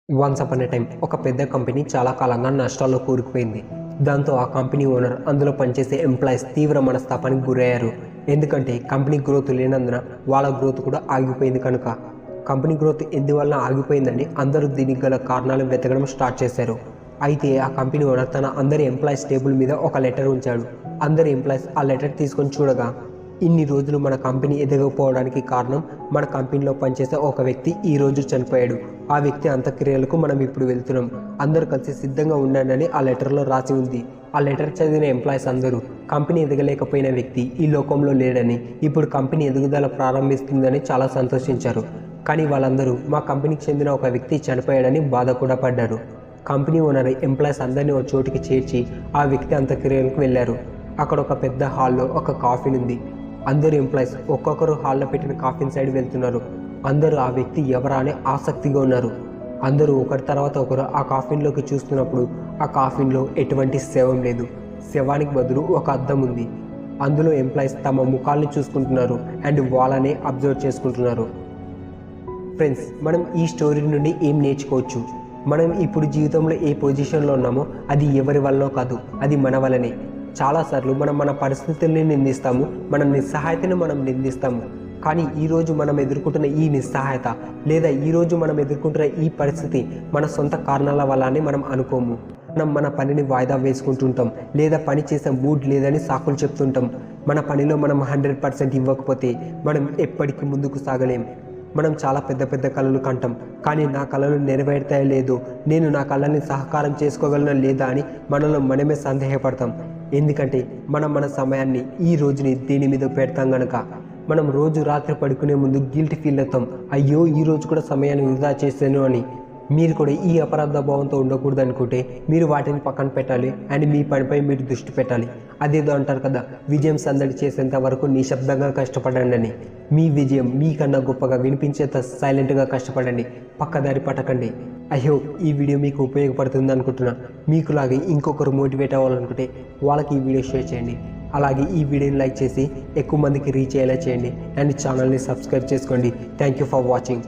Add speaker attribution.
Speaker 1: Once upon a time ఒక పెద్ద company చాలా కాలంగా నష్టాల్లో కూరుకుపోయింది. దాంతో ఆ కంపెనీ ఓనర్, అందులో పనిచేసే ఎంప్లాయీస్ తీవ్ర మనస్తాపానికి గురయ్యారు. ఎందుకంటే కంపెనీ గ్రోత్ లేనందున వాళ్ళ గ్రోత్ కూడా ఆగిపోయింది. కనుక కంపెనీ గ్రోత్ ఎందువల్ల ఆగిపోయిందని అందరూ దీనికి గల కారణాలు వెతకడం స్టార్ట్ చేశారు. అయితే ఆ కంపెనీ ఓనర్ తన అందరి ఎంప్లాయీస్ టేబుల్ మీద ఒక లెటర్ ఉంచాడు. అందరి ఎంప్లాయీస్ ఆ లెటర్ తీసుకొని చూడగా, ఇన్ని రోజులు మన కంపెనీ ఎదగకపోవడానికి కారణం మన కంపెనీలో పనిచేసే ఒక వ్యక్తి ఈ రోజు చనిపోయాడు. ఆ వ్యక్తి అంత్యక్రియలకు మనం ఇప్పుడు వెళ్తున్నాం. అందరూ కలిసి సిద్ధంగా ఉండండి ఆ లెటర్లో రాసి ఉంది. ఆ లెటర్ చదివిన ఎంప్లాయీస్ అందరూ కంపెనీ ఎదగలేకపోయిన వ్యక్తి ఈ లోకంలో లేడని, ఇప్పుడు కంపెనీ ఎదుగుదల ప్రారంభిస్తుందని చాలా సంతోషించారు. కానీ వాళ్ళందరూ మా కంపెనీకి చెందిన ఒక వ్యక్తి చనిపోయాడని బాధ కూడా పడ్డారు. కంపెనీ ఓనర్ ఎంప్లాయీస్ అందరినీ ఒక చోటికి చేర్చి ఆ వ్యక్తి అంత్యక్రియలకు వెళ్ళారు. అక్కడ ఒక పెద్ద హాల్లో ఒక కాఫిన్ ఉంది. అందరు ఎంప్లాయీస్ ఒక్కొక్కరు హాల్లో పెట్టిన కాఫిన్ సైడ్ వెళ్తున్నారు. అందరూ ఆ వ్యక్తి ఎవరా అని ఆసక్తిగా ఉన్నారు. అందరూ ఒకరి తర్వాత ఒకరు ఆ కాఫిన్లోకి చూస్తున్నప్పుడు ఆ కాఫిన్లో ఎటువంటి శవం లేదు. శవానికి బదులు ఒక అద్దం ఉంది. అందులో ఎంప్లాయీస్ తమ ముఖాలను చూసుకుంటున్నారు అండ్ వాళ్ళనే అబ్జర్వ్ చేసుకుంటున్నారు. ఫ్రెండ్స్, మనం ఈ స్టోరీ నుండి ఏం నేర్చుకోవచ్చు? మనం ఇప్పుడు జీవితంలో ఏ పొజిషన్లో ఉన్నామో అది ఎవరి వల్లనో కాదు, అది మన వల్లనే. చాలాసార్లు మనం మన పరిస్థితుల్ని నిందిస్తాము, మన నిస్సహాయతను మనం నిందిస్తాము. కానీ ఈరోజు మనం ఎదుర్కొంటున్న ఈ నిస్సహాయత లేదా ఈరోజు మనం ఎదుర్కొంటున్న ఈ పరిస్థితి మన సొంత కారణాల వల్ల అని మనం అనుకోము. మనం మన పనిని వాయిదా వేసుకుంటుంటాం, లేదా పని చేసే మూడ్ లేదని సాకులు చెప్తుంటాం. మన పనిలో మనం 100% ఇవ్వకపోతే మనం ఎప్పటికీ ముందుకు సాగలేం. మనం చాలా పెద్ద పెద్ద కళలు కంటాం, కానీ నా కళలు నెరవేరుతాయో లేదో, నేను నా కళల్ని సహకారం చేసుకోగలనో లేదా అని మనలో మనమే సందేహపడతాం. ఎందుకంటే మనం మన సమయాన్ని ఈ రోజుని దేని మీద పెడతాం గనక. మనం రోజు రాత్రి పడుకునే ముందు గిల్ట్ ఫీల్ అవుతాం, అయ్యో ఈ రోజు కూడా సమయాన్ని వృధా చేశాను అని. మీరు కూడా ఈ అపరాధ భావంతో ఉండకూడదు అనుకుంటే మీరు వాటిని పక్కన పెట్టాలి అండ్ మీ పనిపై మీరు దృష్టి పెట్టాలి. అదేదో అంటారు కదా, విజయం సందడి చేసేంత వరకు నిశ్శబ్దంగా కష్టపడండి అని. మీ విజయం మీకన్నా గొప్పగా వినిపించేంత సైలెంట్గా కష్టపడండి, పక్కదారి పట్టకండి. అయ్యో ఈ వీడియో మీకు ఉపయోగపడుతుంది అనుకుంటున్నా. మీకులాగే ఇంకొకరు మోటివేట్ అవ్వాలనుకుంటే వాళ్ళకి ఈ వీడియో షేర్ చేయండి. అలాగే ఈ వీడియోని లైక్ చేసి ఎక్కువ మందికి రీచ్ అయ్యేలా చేయండి అండ్ ఛానల్ని సబ్స్క్రైబ్ చేసుకోండి. Thank you for watching.